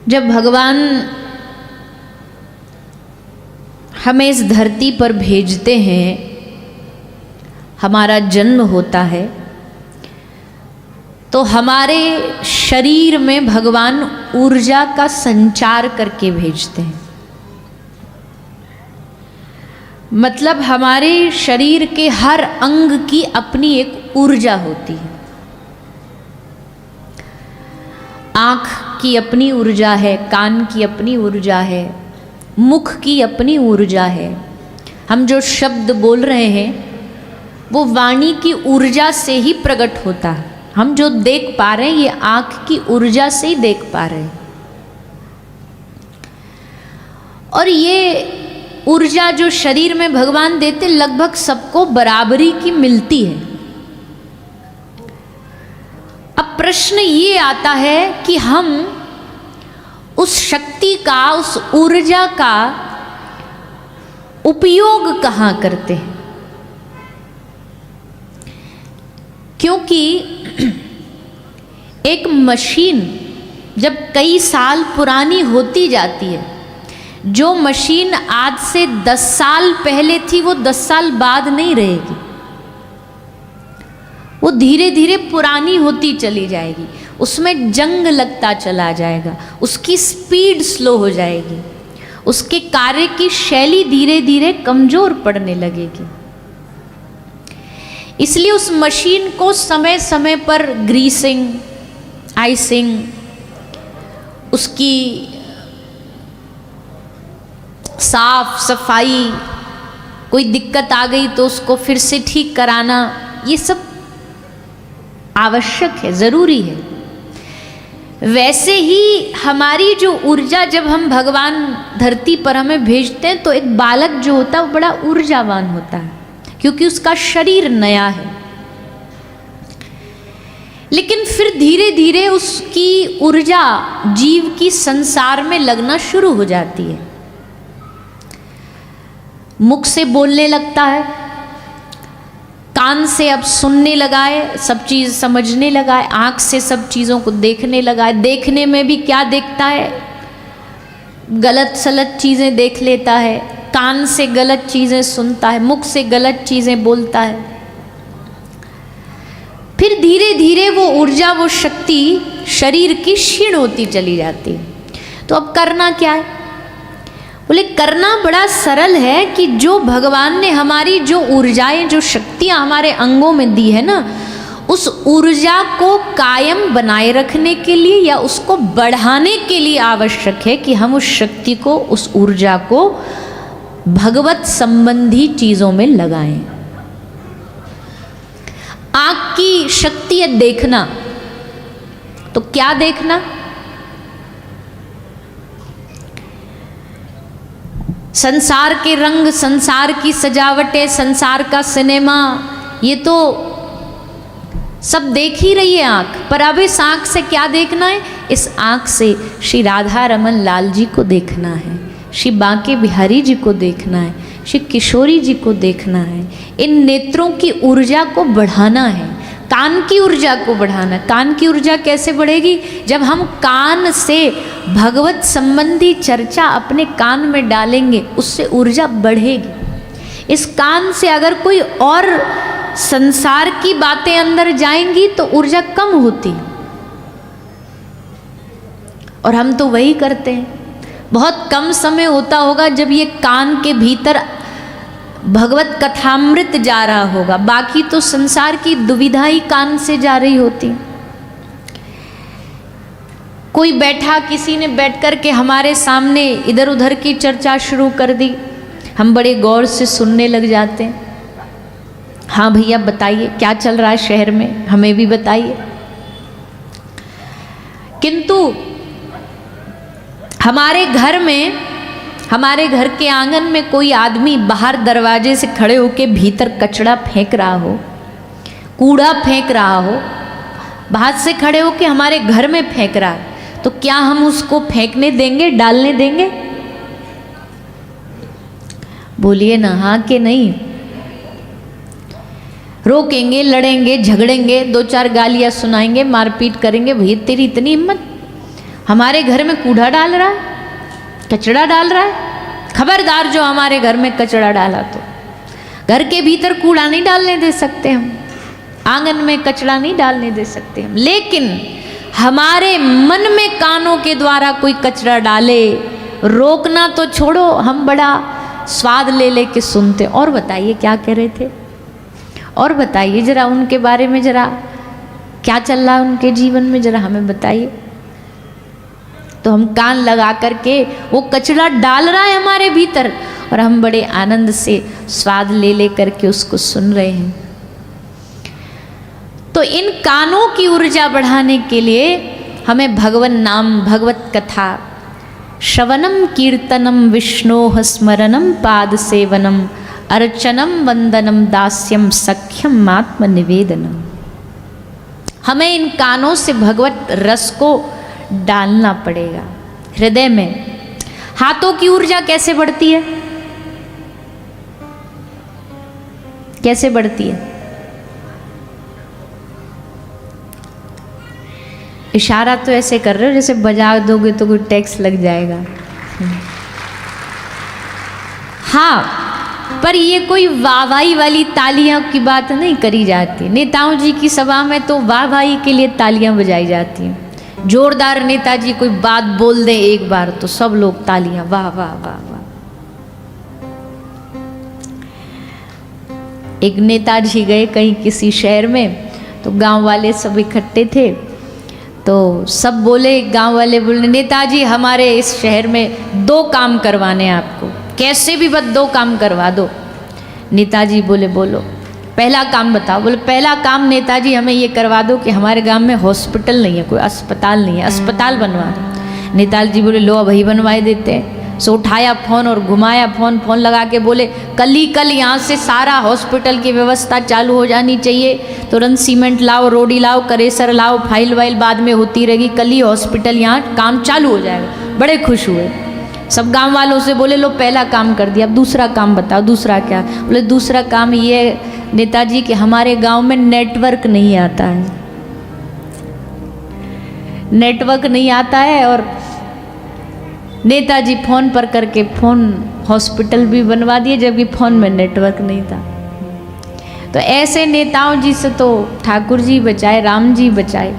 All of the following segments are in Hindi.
जब भगवान हमें इस धरती पर भेजते हैं, हमारा जन्म होता है, तो हमारे शरीर में भगवान ऊर्जा का संचार करके भेजते हैं। मतलब हमारे शरीर के हर अंग की अपनी एक ऊर्जा होती है। आँख की अपनी ऊर्जा है, कान की अपनी ऊर्जा है, मुख की अपनी ऊर्जा है। हम जो शब्द बोल रहे हैं वो वाणी की ऊर्जा से ही प्रकट होता है। हम जो देख पा रहे हैं ये आँख की ऊर्जा से ही देख पा रहे हैं। और ये ऊर्जा जो शरीर में भगवान देते लगभग सबको बराबरी की मिलती है। अब प्रश्न ये आता है कि हम उस शक्ति का, उस ऊर्जा का उपयोग कहाँ करते हैं? क्योंकि एक मशीन जब कई साल पुरानी होती जाती है, जो मशीन आज से 10 साल पहले थी वो 10 साल बाद नहीं रहेगी, वो धीरे धीरे पुरानी होती चली जाएगी, उसमें जंग लगता चला जाएगा, उसकी स्पीड स्लो हो जाएगी, उसके कार्य की शैली धीरे धीरे कमजोर पड़ने लगेगी। इसलिए उस मशीन को समय समय पर ग्रीसिंग, आइसिंग, उसकी साफ सफाई, कोई दिक्कत आ गई तो उसको फिर से ठीक कराना, ये सब आवश्यक है, ज़रूरी है। वैसे ही हमारी जो ऊर्जा, जब हम भगवान धरती पर हमें भेजते हैं तो एक बालक जो होता है वो बड़ा ऊर्जावान होता है, क्योंकि उसका शरीर नया है। लेकिन फिर धीरे धीरे उसकी ऊर्जा जीव की संसार में लगना शुरू हो जाती है। मुख से बोलने लगता है, कान से अब सुनने लगा है, सब चीज़ समझने लगा है, आँख से सब चीज़ों को देखने लगा है। देखने में भी क्या देखता है? गलत सलत चीज़ें देख लेता है, कान से गलत चीज़ें सुनता है, मुख से गलत चीज़ें बोलता है। फिर धीरे धीरे वो ऊर्जा, वो शक्ति शरीर की क्षीण होती चली जाती है। तो अब करना क्या है? बोले करना बड़ा सरल है कि जो भगवान ने हमारी जो ऊर्जाएं, जो शक्तियाँ हमारे अंगों में दी है ना, उस ऊर्जा को कायम बनाए रखने के लिए या उसको बढ़ाने के लिए आवश्यक है कि हम उस शक्ति को, उस ऊर्जा को भगवत संबंधी चीज़ों में लगाएं। आँख की शक्ति है देखना, तो क्या देखना? संसार के रंग, संसार की सजावटें, संसार का सिनेमा, ये तो सब देख ही रही है आँख। पर अब इस आँख से क्या देखना है? इस आँख से श्री राधा रमन लाल जी को देखना है, श्री बांके बिहारी जी को देखना है, श्री किशोरी जी को देखना है। इन नेत्रों की ऊर्जा को बढ़ाना है, कान की ऊर्जा को बढ़ाना। कान की ऊर्जा कैसे बढ़ेगी? जब हम कान से भगवत संबंधी चर्चा अपने कान में डालेंगे, उससे ऊर्जा बढ़ेगी। इस कान से अगर कोई और संसार की बातें अंदर जाएंगी तो ऊर्जा कम होती, और हम तो वही करते हैं। बहुत कम समय होता होगा जब ये कान के भीतर भगवत कथामृत जा रहा होगा, बाकी तो संसार की दुविधा ही कान से जा रही होती। कोई बैठा, किसी ने बैठ कर के हमारे सामने इधर उधर की चर्चा शुरू कर दी, हम बड़े गौर से सुनने लग जाते हैं। हाँ भैया बताइए क्या चल रहा है शहर में, हमें भी बताइए। किंतु हमारे घर में, हमारे घर के आंगन में कोई आदमी बाहर दरवाजे से खड़े होके भीतर कचरा फेंक रहा हो, कूड़ा फेंक रहा हो, बाहर से खड़े होके हमारे घर में फेंक रहा है, तो क्या हम उसको फेंकने देंगे, डालने देंगे? बोलिए ना, हाँ कि नहीं? रोकेंगे, लड़ेंगे, झगड़ेंगे, 2-4 गालियाँ सुनाएंगे, मारपीट करेंगे। भैया तेरी इतनी हिम्मत, हमारे घर में कूड़ा डाल रहा है, कचरा डाल रहा है। खबरदार जो हमारे घर में कचरा डाला तो घर के भीतर कूड़ा नहीं डालने दे सकते हम, आंगन में कचरा नहीं डालने दे सकते हम। लेकिन हमारे मन में कानों के द्वारा कोई कचरा डाले, रोकना तो छोड़ो, हम बड़ा स्वाद ले ले के सुनते। और बताइए क्या कह रहे थे, और बताइए जरा उनके बारे में, जरा क्या चल रहा है उनके जीवन में, जरा हमें बताइए। तो हम कान लगा करके वो कचरा डाल रहा है हमारे भीतर और हम बड़े आनंद से स्वाद ले ले करके उसको सुन रहे हैं। तो इन कानों की ऊर्जा बढ़ाने के लिए हमें भगवन नाम, भगवत कथा, श्रवणम कीर्तनम विष्णोः स्मरणम पाद सेवनम अर्चनम वंदनम दास्यम सख्यम आत्म निवेदनम। हमें इन कानों से भगवत रस को डालना पड़ेगा हृदय में। हाथों की ऊर्जा कैसे बढ़ती है, कैसे बढ़ती है? इशारा तो ऐसे कर रहे हो जैसे बजा दोगे तो कोई टैक्स लग जाएगा। हाँ, पर ये कोई वाहवाही वाली तालियां की बात नहीं करी जाती। नेताओं जी की सभा में तो वाहवाही के लिए तालियां बजाई जाती हैं। जोरदार नेताजी कोई बात बोल दे एक बार तो सब लोग तालियां, वाह वाह वाह वाह। एक नेताजी गए कहीं किसी शहर में, तो गांव वाले सब इकट्ठे थे। तो सब बोले, गांव वाले बोले, नेताजी हमारे इस शहर में 2 काम करवाने हैं आपको, कैसे भी बस 2 काम करवा दो। नेताजी बोले बोलो, पहला काम बताओ। बोले पहला काम नेताजी हमें ये करवा दो कि हमारे गांव में हॉस्पिटल नहीं है, कोई अस्पताल नहीं है, अस्पताल बनवा दो। नेताजी बोले लो वही बनवाए देते हैं। सो उठाया फ़ोन और घुमाया फ़ोन लगा के बोले कल ही कल यहाँ से सारा हॉस्पिटल की व्यवस्था चालू हो जानी चाहिए। तुरंत सीमेंट लाओ, रोडी लाओ, करेसर लाओ, फाइल वाइल बाद में होती रहेगी, कल ही हॉस्पिटल यहाँ काम चालू हो जाएगा। बड़े खुश हुए। सब गांव वालों से बोले लो पहला काम कर दिया, अब दूसरा काम बताओ। दूसरा क्या? बोले दूसरा काम ये नेताजी कि हमारे गांव में नेटवर्क नहीं आता है, नेटवर्क नहीं आता है। और नेताजी फ़ोन पर करके हॉस्पिटल भी बनवा दिए जबकि फ़ोन में नेटवर्क नहीं था। तो ऐसे नेताओं जी से तो ठाकुर जी बचाए, राम जी बचाए।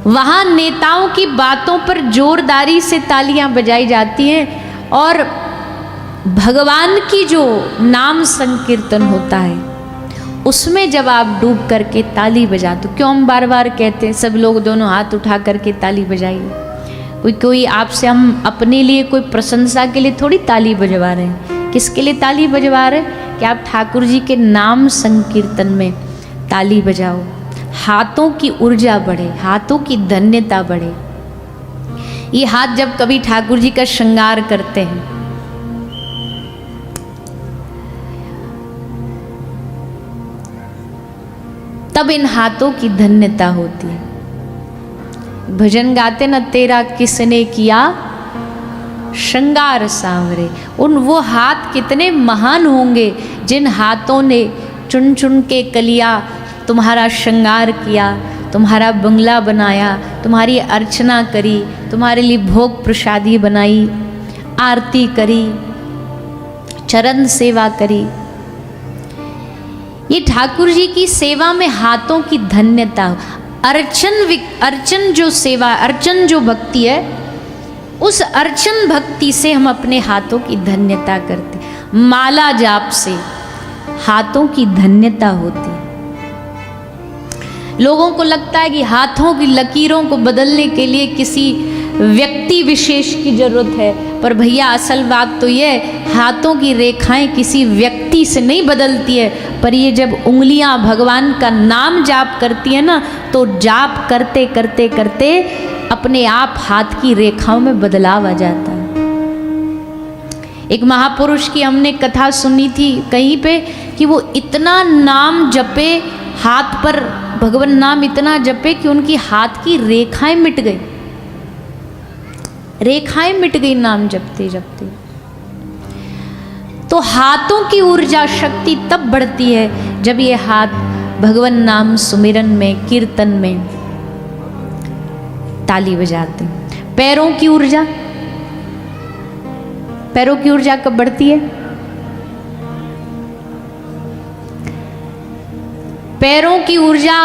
वहां नेताओं की बातों पर जोरदारी से तालियां बजाई जाती हैं और भगवान की जो नाम संकीर्तन होता है उसमें जब आप डूब करके ताली बजा, तो क्यों हम बार बार कहते हैं सब लोग दोनों हाथ उठा करके ताली बजाइए। कोई आपसे, हम अपने लिए कोई प्रशंसा के लिए थोड़ी ताली बजवा रहे हैं। किसके लिए ताली बजवा रहे हैं? कि आप ठाकुर जी के नाम संकीर्तन में ताली बजाओ, हाथों की ऊर्जा बढ़े, हाथों की धन्यता बढ़े। ये हाथ जब कभी ठाकुर जी का श्रृंगार करते हैं तब इन हाथों की धन्यता होती है। भजन गाते न तेरा किसने किया श्रृंगार सांवरे। वो हाथ कितने महान होंगे जिन हाथों ने चुन चुन के कलिया तुम्हारा श्रृंगार किया, तुम्हारा बंगला बनाया, तुम्हारी अर्चना करी, तुम्हारे लिए भोग प्रसादी बनाई, आरती करी, चरण सेवा करी। ये ठाकुर जी की सेवा में हाथों की धन्यता। अर्चन जो सेवा, अर्चन जो भक्ति है, उस अर्चन भक्ति से हम अपने हाथों की धन्यता करते। माला जाप से हाथों की धन्यता होती है। लोगों को लगता है कि हाथों की लकीरों को बदलने के लिए किसी व्यक्ति विशेष की जरूरत है, पर भैया असल बात तो ये, हाथों की रेखाएं किसी व्यक्ति से नहीं बदलती है, पर ये जब उंगलियां भगवान का नाम जाप करती है ना, तो जाप करते करते करते अपने आप हाथ की रेखाओं में बदलाव आ जाता है। एक महापुरुष की हमने कथा सुनी थी कहीं पे कि वो इतना नाम जपे, हाथ पर भगवान नाम इतना जपे कि उनकी हाथ की रेखाएं मिट गई, रेखाएं मिट गई नाम जपते जपते। तो हाथों की ऊर्जा शक्ति तब बढ़ती है जब ये हाथ भगवान नाम सुमिरन में, कीर्तन में ताली बजाते हैं। पैरों की ऊर्जा, पैरों की ऊर्जा कब बढ़ती है? पैरों की ऊर्जा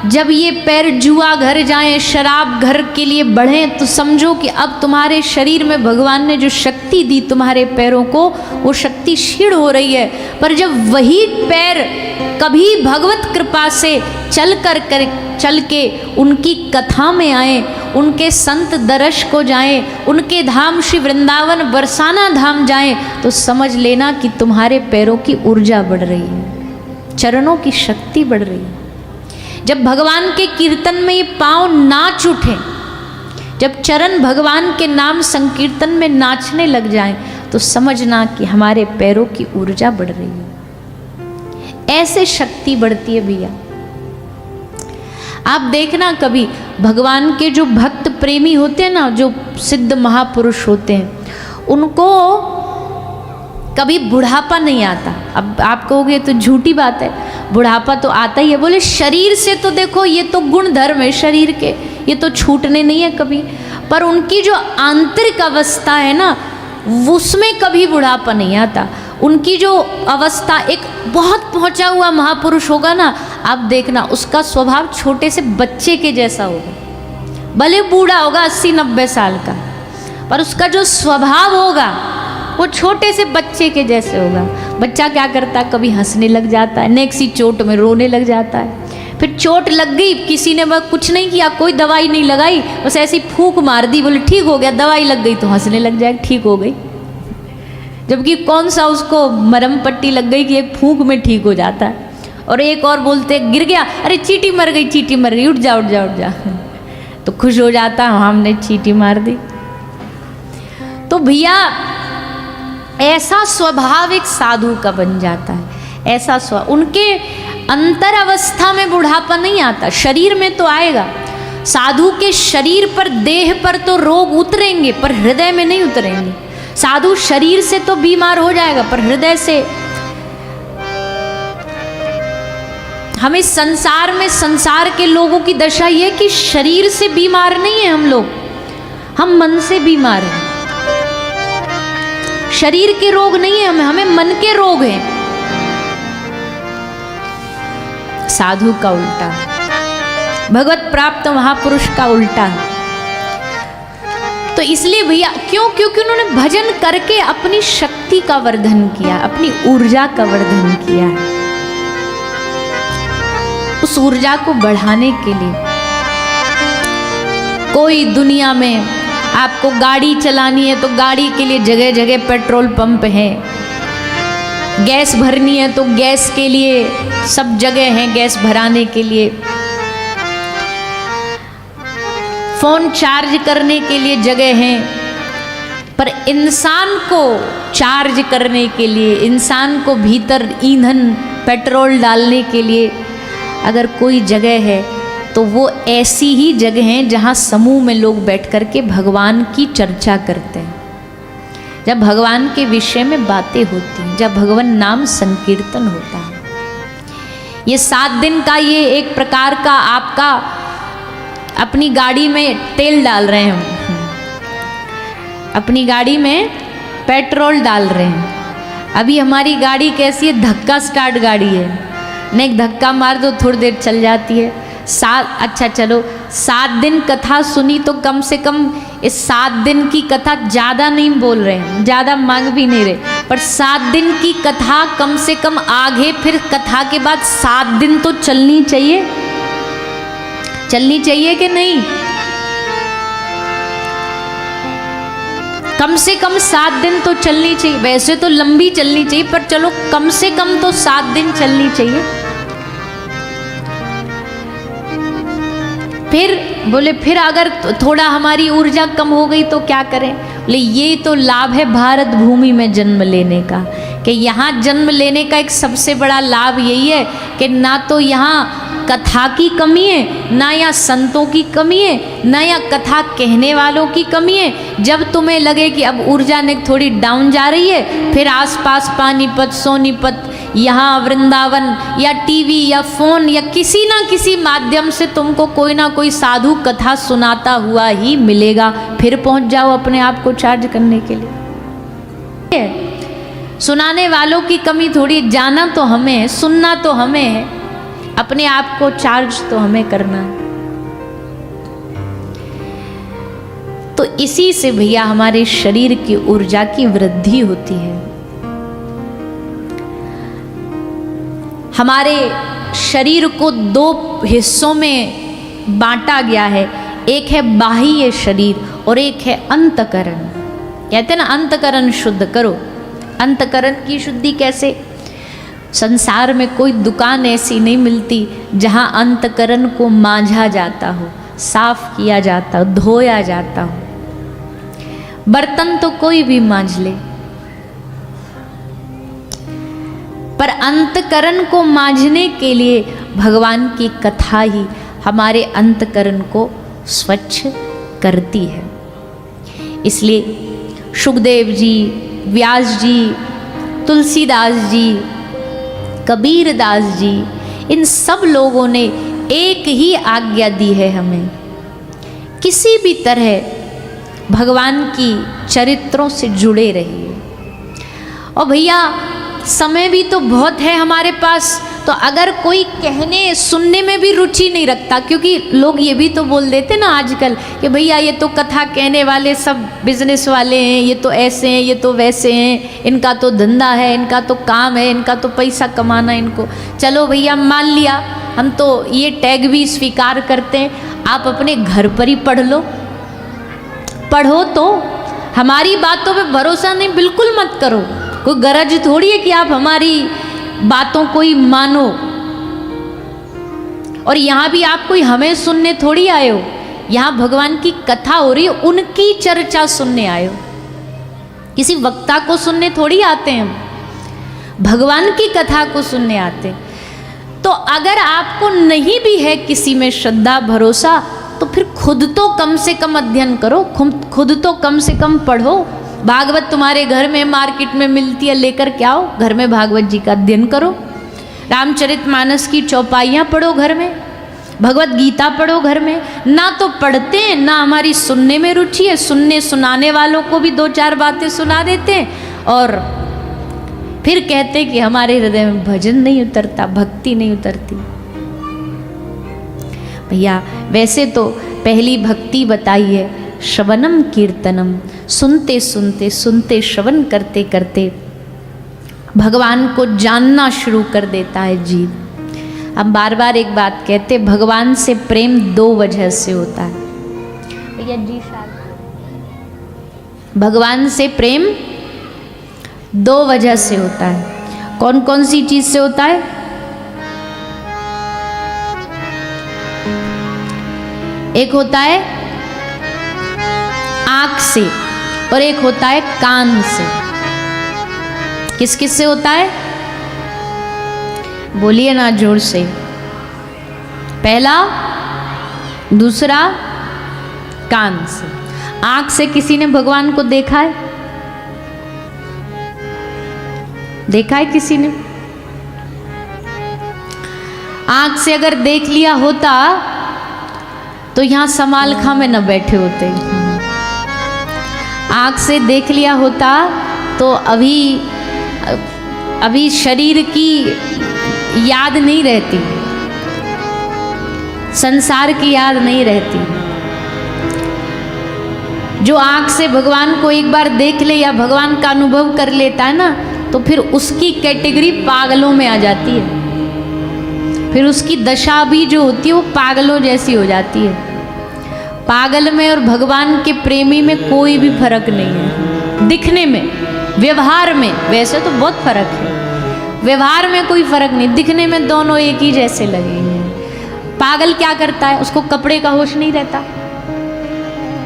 जब ये पैर जुआ घर जाएं, शराब घर के लिए बढ़ें, तो समझो कि अब तुम्हारे शरीर में भगवान ने जो शक्ति दी तुम्हारे पैरों को, वो शक्ति क्षीण हो रही है। पर जब वही पैर कभी भगवत कृपा से चल के उनकी कथा में आए, उनके संत दर्श को जाएं, उनके धाम श्री वृंदावन बरसाना धाम जाएं, तो समझ लेना कि तुम्हारे पैरों की ऊर्जा बढ़ रही है, चरणों की शक्ति बढ़ रही है। जब भगवान के कीर्तन में ये पांव नाच उठे, जब चरण भगवान के नाम संकीर्तन में नाचने लग जाएं, तो समझना कि हमारे पैरों की ऊर्जा बढ़ रही है। ऐसे शक्ति बढ़ती है भैया। आप देखना कभी भगवान के जो भक्त प्रेमी होते हैं ना, जो सिद्ध महापुरुष होते हैं, उनको कभी बुढ़ापा नहीं आता। अब आप कहोगे तो झूठी बात है, बुढ़ापा तो आता ही है। बोले शरीर से तो देखो ये तो गुण धर्म है शरीर के, ये तो छूटने नहीं है कभी, पर उनकी जो आंतरिक अवस्था है ना, उसमें कभी बुढ़ापा नहीं आता। उनकी जो अवस्था, एक बहुत पहुंचा हुआ महापुरुष होगा ना, आप देखना उसका स्वभाव छोटे से बच्चे के जैसा होगा। भले बूढ़ा होगा 80-90 साल का, पर उसका जो स्वभाव होगा वो छोटे से बच्चे के जैसे होगा। बच्चा क्या करता है, कभी हंसने लग जाता है, नेक्स्ट सी चोट में रोने लग जाता है। फिर चोट लग गई, किसी ने बस कुछ नहीं किया, कोई दवाई नहीं लगाई, बस ऐसी फूंक मार दी, बोले ठीक हो गया, दवाई लग गई तो हंसने लग जाए, ठीक हो गई। जबकि कौन सा उसको मरहम पट्टी लग गई कि एक फूंक में ठीक हो जाता है। और एक और बोलते गिर गया, अरे चींटी मर गई, चींटी मर गई, उठ जा उठ जा उठ जा, तो खुश हो जाता हमने चींटी मार दी। तो भैया ऐसा स्वभाव एक साधु का बन जाता है, ऐसा स्वभाव। उनके अंतर अवस्था में बुढ़ापा नहीं आता, शरीर में तो आएगा। साधु के शरीर पर, देह पर तो रोग उतरेंगे, पर हृदय में नहीं उतरेंगे। साधु शरीर से तो बीमार हो जाएगा, पर हृदय से। हमें संसार में, संसार के लोगों की दशा ये कि शरीर से बीमार नहीं है हम लोग, हम मन से बीमार हैं। शरीर के रोग नहीं है हमें मन के रोग हैं। साधु का उल्टा, भगवत प्राप्त महापुरुष का उल्टा। तो इसलिए भैया क्यों? क्योंकि उन्होंने भजन करके अपनी शक्ति का वर्धन किया, अपनी ऊर्जा का वर्धन किया है। उस ऊर्जा को बढ़ाने के लिए कोई दुनिया में आपको गाड़ी चलानी है तो गाड़ी के लिए जगह जगह पेट्रोल पंप है, गैस भरनी है तो गैस के लिए सब जगह है, गैस भराने के लिए, फोन चार्ज करने के लिए जगह है। पर इंसान को चार्ज करने के लिए, इंसान को भीतर ईंधन पेट्रोल डालने के लिए अगर कोई जगह है तो वो ऐसी ही जगह हैं जहाँ समूह में लोग बैठ कर के भगवान की चर्चा करते हैं, जब भगवान के विषय में बातें होती हैं, जब भगवान नाम संकीर्तन होता है। ये 7 दिन का ये एक प्रकार का आपका अपनी गाड़ी में तेल डाल रहे हैं, अपनी गाड़ी में पेट्रोल डाल रहे हैं। अभी हमारी गाड़ी कैसी है, धक्का स्टार्ट गाड़ी है, नहीं एक धक्का मार दो थोड़ी देर चल जाती है। अच्छा चलो 7 दिन कथा सुनी तो कम से कम इस 7 दिन की कथा ज़्यादा नहीं बोल रहे हैं, ज़्यादा मांग भी नहीं रहे, पर 7 दिन की कथा कम से कम आगे फिर कथा के बाद 7 दिन तो चलनी चाहिए, चलनी चाहिए कि नहीं? कम से कम 7 दिन तो चलनी चाहिए। वैसे तो लंबी चलनी चाहिए, पर चलो कम से कम तो 7 दिन चलनी चाहिए। फिर बोले फिर अगर थोड़ा हमारी ऊर्जा कम हो गई तो क्या करें? बोले ये तो लाभ है भारत भूमि में जन्म लेने का, कि यहाँ जन्म लेने का एक सबसे बड़ा लाभ यही है कि ना तो यहाँ कथा की कमी है, ना यहाँ संतों की कमी है, ना यहाँ कथा कहने वालों की कमी है। जब तुम्हें लगे कि अब ऊर्जा ने थोड़ी डाउन जा रही है, फिर आसपास पानीपत, सोनीपत यहाँ वृंदावन या टीवी या फोन या किसी ना किसी माध्यम से तुमको कोई ना कोई साधु कथा सुनाता हुआ ही मिलेगा, फिर पहुंच जाओ अपने आप को चार्ज करने के लिए। सुनाने वालों की कमी थोड़ी, जाना तो हमें, सुनना तो हमें है, अपने आप को चार्ज तो हमें करना है। तो इसी से भैया हमारे शरीर की ऊर्जा की वृद्धि होती है। हमारे शरीर को दो हिस्सों में बांटा गया है, एक है बाह्य शरीर और एक है अंतकरण। कहते हैं ना अंतकरण शुद्ध करो। अंतकरण की शुद्धि कैसे? संसार में कोई दुकान ऐसी नहीं मिलती जहां अंतकरण को मांझा जाता हो, साफ किया जाता हो, धोया जाता हो। बर्तन तो कोई भी मांझ ले, पर अंतकरण को मांझने के लिए भगवान की कथा ही हमारे अंतकरण को स्वच्छ करती है। इसलिए सुखदेव जी, व्यास जी, तुलसीदास जी, कबीरदास जी, इन सब लोगों ने एक ही आज्ञा दी है हमें, किसी भी तरह भगवान की चरित्रों से जुड़े रहिए। और भैया समय भी तो बहुत है हमारे पास, तो अगर कोई कहने सुनने में भी रुचि नहीं रखता, क्योंकि लोग ये भी तो बोल देते ना आजकल कि भैया ये तो कथा कहने वाले सब बिजनेस वाले हैं, ये तो ऐसे हैं, ये तो वैसे हैं, इनका तो धंधा है, इनका तो काम है, इनका तो पैसा कमाना है इनको। चलो भैया मान लिया, हम तो ये टैग भी स्वीकार करते हैं, आप अपने घर पर ही पढ़ लो। पढ़ो तो, हमारी बातों पे भरोसा नहीं बिल्कुल मत करो। कोई गरज थोड़ी है कि आप हमारी बातों को ही मानो। और यहाँ भी आप कोई हमें सुनने थोड़ी आए हो, यहाँ भगवान की कथा हो रही है, उनकी चर्चा सुनने आए हो। किसी वक्ता को सुनने थोड़ी आते हैं हम, भगवान की कथा को सुनने आते हैं। तो अगर आपको नहीं भी है किसी में श्रद्धा भरोसा, तो फिर खुद तो कम से कम अध्ययन करो, खुद तो कम से कम पढ़ो। भागवत तुम्हारे घर में मार्केट में मिलती है, लेकर के आओ, घर में भागवत जी का अध्ययन करो। रामचरितमानस की चौपाइयाँ पढ़ो घर में, भगवत गीता पढ़ो घर में। ना तो पढ़ते हैं, ना हमारी सुनने में रुचि है, सुनाने वालों को भी दो चार बातें सुना देते हैं और फिर कहते कि हमारे हृदय में भजन नहीं उतरता, भक्ति नहीं उतरती। भैया वैसे तो पहली भक्ति बताई है श्रवणम कीर्तनम, सुनते सुनते सुनते श्रवण करते करते भगवान को जानना शुरू कर देता है जीव। हम बार बार एक बात कहते, भगवान से प्रेम दो वजह से होता है। भैया जी भगवान से प्रेम दो वजह से होता है। कौन कौन सी चीज से होता है? एक होता है आंख से और एक होता है कान से। किस किस से होता है? बोलिए ना जोर से। पहला, दूसरा कान से। आंख से किसी ने भगवान को देखा है? देखा है किसी ने? आंख से अगर देख लिया होता तो यहां समालखा में न बैठे होते। आंख से देख लिया होता तो अभी शरीर की याद नहीं रहती, संसार की याद नहीं रहती। जो आंख से भगवान को एक बार देख ले या भगवान का अनुभव कर लेता है ना, तो फिर उसकी कैटेगरी पागलों में आ जाती है। फिर उसकी दशा भी जो होती है वो पागलों जैसी हो जाती है। पागल में और भगवान के प्रेमी में कोई भी फर्क नहीं है। दिखने में, व्यवहार में वैसे तो बहुत फर्क है, व्यवहार में कोई फर्क नहीं, दिखने में दोनों एक ही जैसे लगेंगे। पागल क्या करता है? उसको कपड़े का होश नहीं रहता,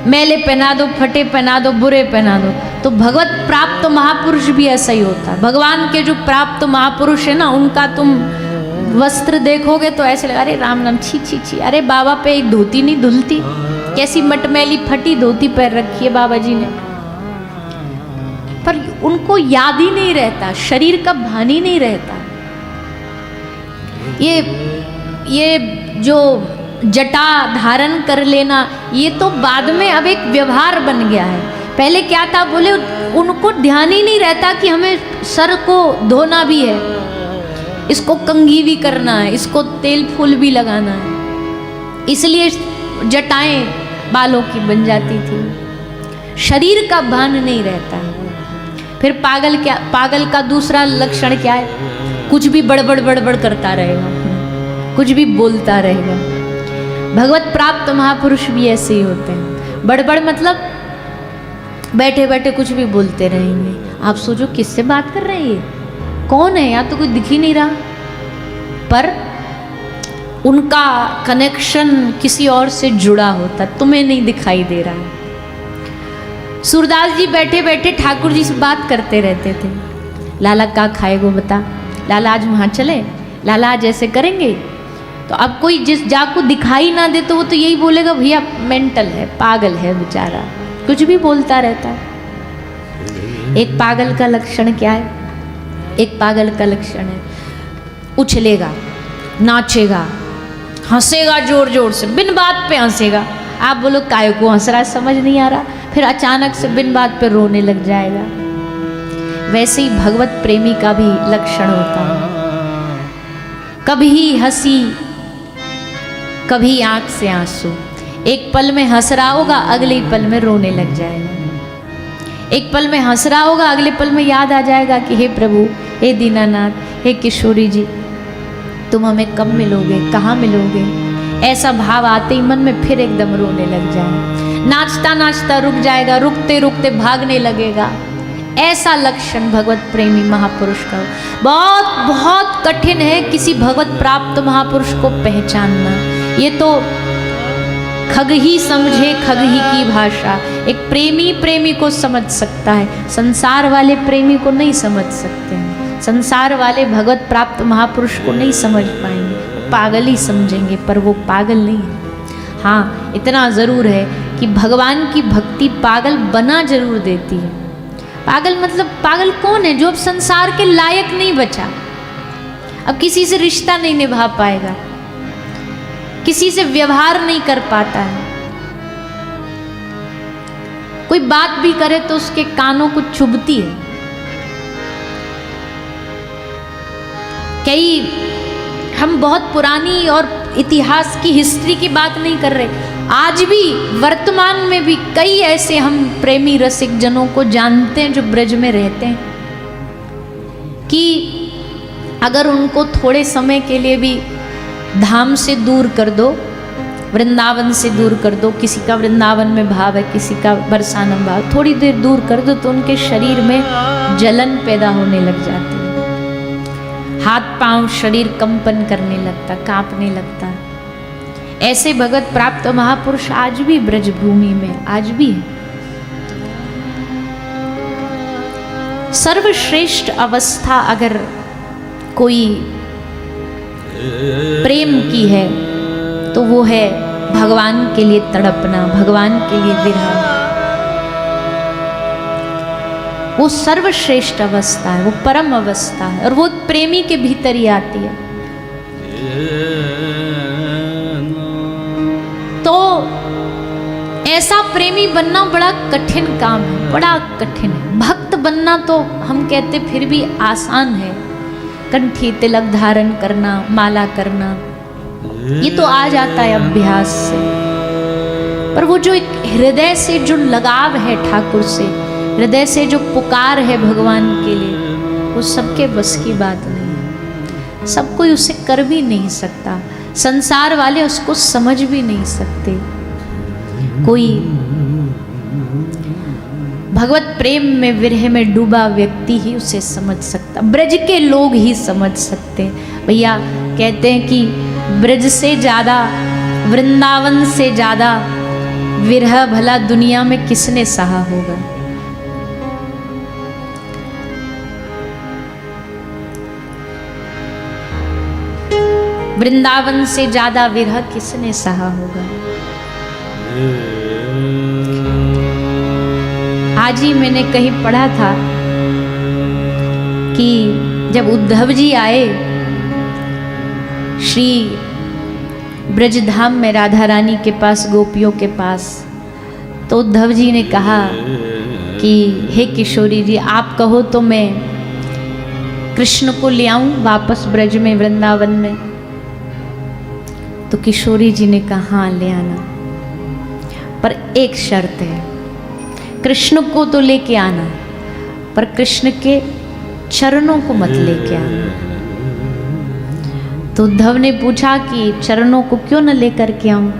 मैले पहना दो, फटे पहना दो, बुरे पहना दो। तो भगवत प्राप्त महापुरुष भी ऐसा ही होता है। भगवान के जो प्राप्त महापुरुष है ना, उनका तुम वस्त्र देखोगे तो ऐसे लगा, अरे राम नाम, छी छी छी, अरे बाबा पे एक धोती नहीं धुलती, कैसी मटमैली फटी धोती पहन रखी है बाबा जी ने। पर उनको याद ही नहीं रहता, शरीर का भान ही नहीं रहता। ये जो जटा धारण कर लेना, ये तो बाद में अब एक व्यवहार बन गया है। पहले क्या था, बोले उनको ध्यान ही नहीं रहता कि हमें सर को धोना भी है, इसको कंघी भी करना है, इसको तेल फूल भी लगाना है, इसलिए जटाएं बालों की बन जाती थी। शरीर का भान नहीं रहता। फिर पागल का दूसरा लक्षण क्या है, कुछ भी बड़बड़ बड़बड़ करता रहेगा, कुछ भी बोलता रहेगा। भगवत प्राप्त महापुरुष भी ऐसे ही होते हैं। बड़बड़ मतलब बैठे बैठे कुछ भी बोलते रहेंगे। आप सोचो किससे बात कर रहे हैं, ये कौन है, या तो कोई दिख ही नहीं रहा, पर उनका कनेक्शन किसी और से जुड़ा होता, तुम्हें नहीं दिखाई दे रहा है। सूरदास जी बैठे बैठे ठाकुर जी से बात करते रहते थे। लाला क्या खाएगो बता, लाला आज वहाँ चले, लाला आज ऐसे करेंगे। तो अब कोई जिस जाको दिखाई ना दे तो वो तो यही बोलेगा, भैया मेंटल है, पागल है बेचारा, कुछ भी बोलता रहता है। एक पागल का लक्षण क्या है, एक पागल का लक्षण है उछलेगा, नाचेगा, हंसेगा जोर जोर से, बिन बात पे हंसेगा। आप बोलो काय को हंस रहा है, समझ नहीं आ रहा, फिर अचानक से बिन बात पे रोने लग जाएगा। वैसे ही भगवत प्रेमी का भी लक्षण होता है, कभी हंसी कभी आंख से आंसू। एक पल में हंस रहा होगा, अगले ही पल में रोने लग जाएगा। एक पल में हंस रहा होगा, अगले पल में याद आ जाएगा कि हे प्रभु, हे दीनानाथ, हे किशोरी जी, तुम हमें कब मिलोगे, कहाँ मिलोगे। ऐसा भाव आते ही मन में फिर एकदम रोने लग जाए, नाचता नाचता रुक जाएगा, रुकते रुकते भागने लगेगा। ऐसा लक्षण भगवत प्रेमी महापुरुष का बहुत बहुत कठिन है किसी भगवत प्राप्त महापुरुष को पहचानना। ये तो खग ही समझे खग ही की भाषा। एक प्रेमी प्रेमी को समझ सकता है, संसार वाले प्रेमी को नहीं समझ सकते हैं। संसार वाले भगवत प्राप्त महापुरुष को नहीं समझ पाएंगे, पागल ही समझेंगे, पर वो पागल नहीं है। हाँ, इतना ज़रूर है कि भगवान की भक्ति पागल बना जरूर देती है। पागल मतलब पागल कौन है, जो अब संसार के लायक नहीं बचा, अब किसी से रिश्ता नहीं निभा पाएगा, किसी से व्यवहार नहीं कर पाता है, कोई बात भी करे तो उसके कानों को चुभती है। कई हम बहुत पुरानी और इतिहास की हिस्ट्री की बात नहीं कर रहे, आज भी वर्तमान में भी कई ऐसे हम प्रेमी रसिक जनों को जानते हैं जो ब्रज में रहते हैं, कि अगर उनको थोड़े समय के लिए भी धाम से दूर कर दो, वृंदावन से दूर कर दो, किसी का वृंदावन में भाव है, किसी का बरसाना भाव, थोड़ी देर दूर कर दो तो उनके शरीर में जलन पैदा होने लग जाती है, हाथ पांव शरीर कंपन करने लगता, कांपने लगता। ऐसे भगत प्राप्त महापुरुष आज भी ब्रजभूमि में आज भी है। सर्वश्रेष्ठ अवस्था अगर कोई प्रेम की है तो वो है भगवान के लिए तड़पना, भगवान के लिए विरह। वो सर्वश्रेष्ठ अवस्था है, वो परम अवस्था है, और वो प्रेमी के भीतर ही आती है। तो ऐसा प्रेमी बनना बड़ा कठिन काम है, बड़ा कठिन है। भक्त बनना तो हम कहते फिर भी आसान है, कंठी तिलक धारण करना, माला करना, ये तो आ जाता है अभ्यास से। पर वो जो एक हृदय से जो लगाव है ठाकुर से, हृदय से जो पुकार है भगवान के लिए, वो सबके बस की बात नहीं है। सब कोई उसे कर भी नहीं सकता, संसार वाले उसको समझ भी नहीं सकते। कोई भगवत प्रेम में विरह में डूबा व्यक्ति ही उसे समझ सकता, ब्रज के लोग ही समझ सकते। भैया कहते हैं कि ब्रज से ज़्यादा, वृंदावन से ज़्यादा विरह भला दुनिया में किसने सहा होगा। वृंदावन से ज्यादा विरह किसने सहा होगा। आज ही मैंने कहीं पढ़ा था कि जब उद्धव जी आए श्री ब्रजधाम में राधा रानी के पास, गोपियों के पास, तो उद्धव जी ने कहा कि हे किशोरी जी, आप कहो तो मैं कृष्ण को ले आऊं वापस ब्रज में, वृंदावन में। तो किशोरी जी ने कहा हाँ ले आना, पर एक शर्त है, कृष्ण को तो लेके आना, पर कृष्ण के चरणों को मत लेके आना। तो उद्धव ने पूछा कि चरणों को क्यों न लेकर के आऊं?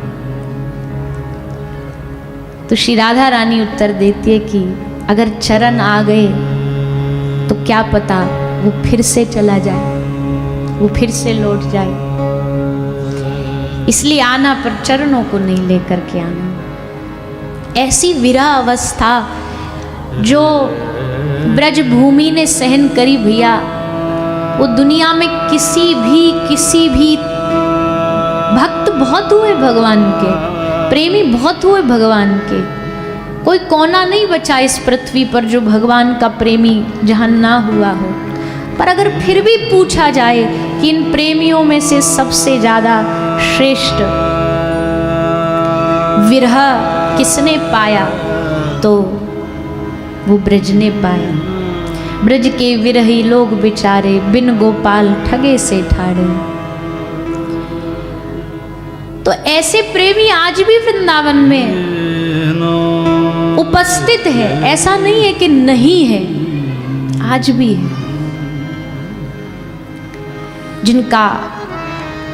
तो श्री राधा रानी उत्तर देती है कि अगर चरण आ गए तो क्या पता वो फिर से चला जाए, वो फिर से लौट जाए, इसलिए आना, पर चरणों को नहीं लेकर के आना। ऐसी विरह अवस्था जो ब्रज भूमि ने सहन करी भैया, वो दुनिया में किसी भी भक्त बहुत हुए भगवान के, प्रेमी बहुत हुए भगवान के, कोई कोना नहीं बचा इस पृथ्वी पर जो भगवान का प्रेमी जहाँ ना हुआ हो। पर अगर फिर भी पूछा जाए कि इन प्रेमियों में से सबसे ज़्यादा श्रेष्ठ विरह किसने पाया, तो वो ब्रज ने पाया। ब्रज के विरही लोग बेचारे, बिन गोपाल ठगे से ठाड़े। तो ऐसे प्रेमी आज भी वृंदावन में उपस्थित है, ऐसा नहीं है कि नहीं है, आज भी है, जिनका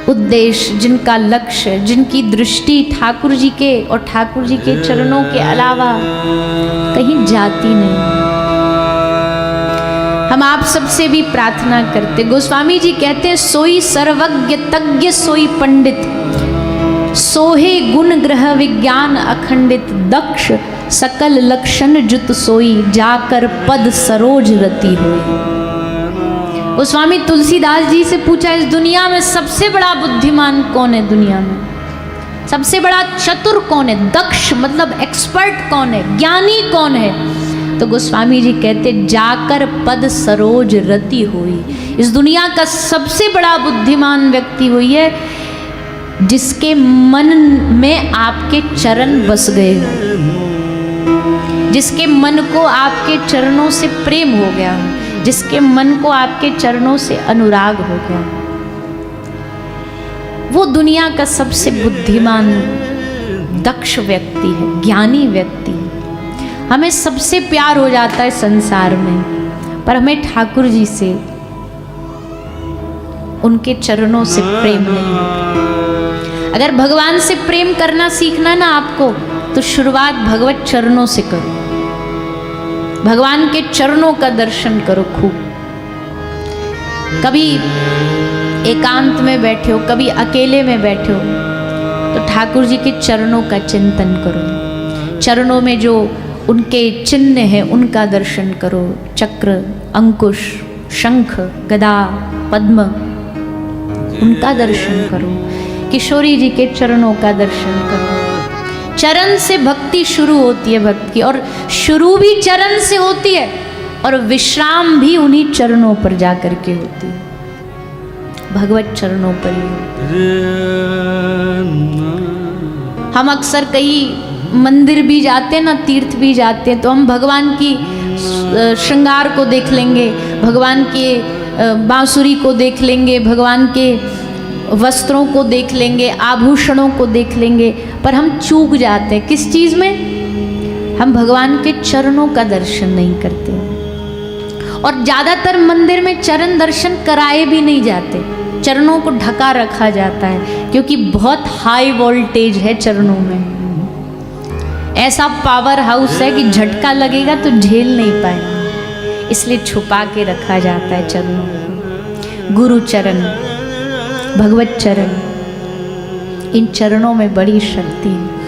उद्देश्य, जिनका लक्ष्य, जिनकी दृष्टि ठाकुर जी के और ठाकुर जी के चरणों के अलावा कहीं जाती नहीं। हम आप सबसे भी प्रार्थना करते, गोस्वामी जी कहते हैं सोई सर्वज्ञ तज्ञ सोई पंडित, सोहे गुण ग्रह विज्ञान अखंडित, दक्ष सकल लक्षण जुत सोई, जाकर पद सरोज रति होई। गोस्वामी तुलसीदास जी से पूछा इस दुनिया में सबसे बड़ा बुद्धिमान कौन है? दुनिया में सबसे बड़ा चतुर कौन है? दक्ष मतलब एक्सपर्ट कौन है? ज्ञानी कौन है? तो गोस्वामी जी कहते जाकर पद सरोज रति हुई। इस दुनिया का सबसे बड़ा बुद्धिमान व्यक्ति वही है जिसके मन में आपके चरण बस गए हो, जिसके मन को आपके चरणों से प्रेम हो गया, जिसके मन को आपके चरणों से अनुराग हो गया, वो दुनिया का सबसे बुद्धिमान दक्ष व्यक्ति है, ज्ञानी व्यक्ति है। हमें सबसे प्यार हो जाता है संसार में, पर हमें ठाकुर जी से, उनके चरणों से प्रेम नहीं होता। अगर भगवान से प्रेम करना सीखना ना आपको, तो शुरुआत भगवत चरणों से करो, भगवान के चरणों का दर्शन करो खूब। कभी एकांत में बैठे हो, कभी अकेले में बैठे हो, तो ठाकुर जी के चरणों का चिंतन करो। चरणों में जो उनके चिन्ह हैं उनका दर्शन करो, चक्र, अंकुश, शंख, गदा, पद्म, उनका दर्शन करो। किशोरी जी के चरणों का दर्शन करो। चरण से भक्ति शुरू होती है, भक्ति, और शुरू भी चरण से होती है और विश्राम भी उन्हीं चरणों पर जाकर के होती है, भगवत चरणों पर ही होती है। हम अक्सर कहीं मंदिर भी जाते हैं ना, तीर्थ भी जाते हैं, तो हम भगवान की श्रृंगार को देख लेंगे, भगवान के बांसुरी को देख लेंगे, भगवान के वस्त्रों को देख लेंगे, आभूषणों को देख लेंगे, पर हम चूक जाते हैं किस चीज़ में? हम भगवान के चरणों का दर्शन नहीं करते। और ज़्यादातर मंदिर में चरण दर्शन कराए भी नहीं जाते, चरणों को ढका रखा जाता है, क्योंकि बहुत हाई वोल्टेज है चरणों में, ऐसा पावर हाउस है कि झटका लगेगा तो झेल नहीं पाएगा, इसलिए छुपा के रखा जाता है चरणों को। गुरु चरण, भगवत चरण, इन चरणों में बड़ी शक्ति है।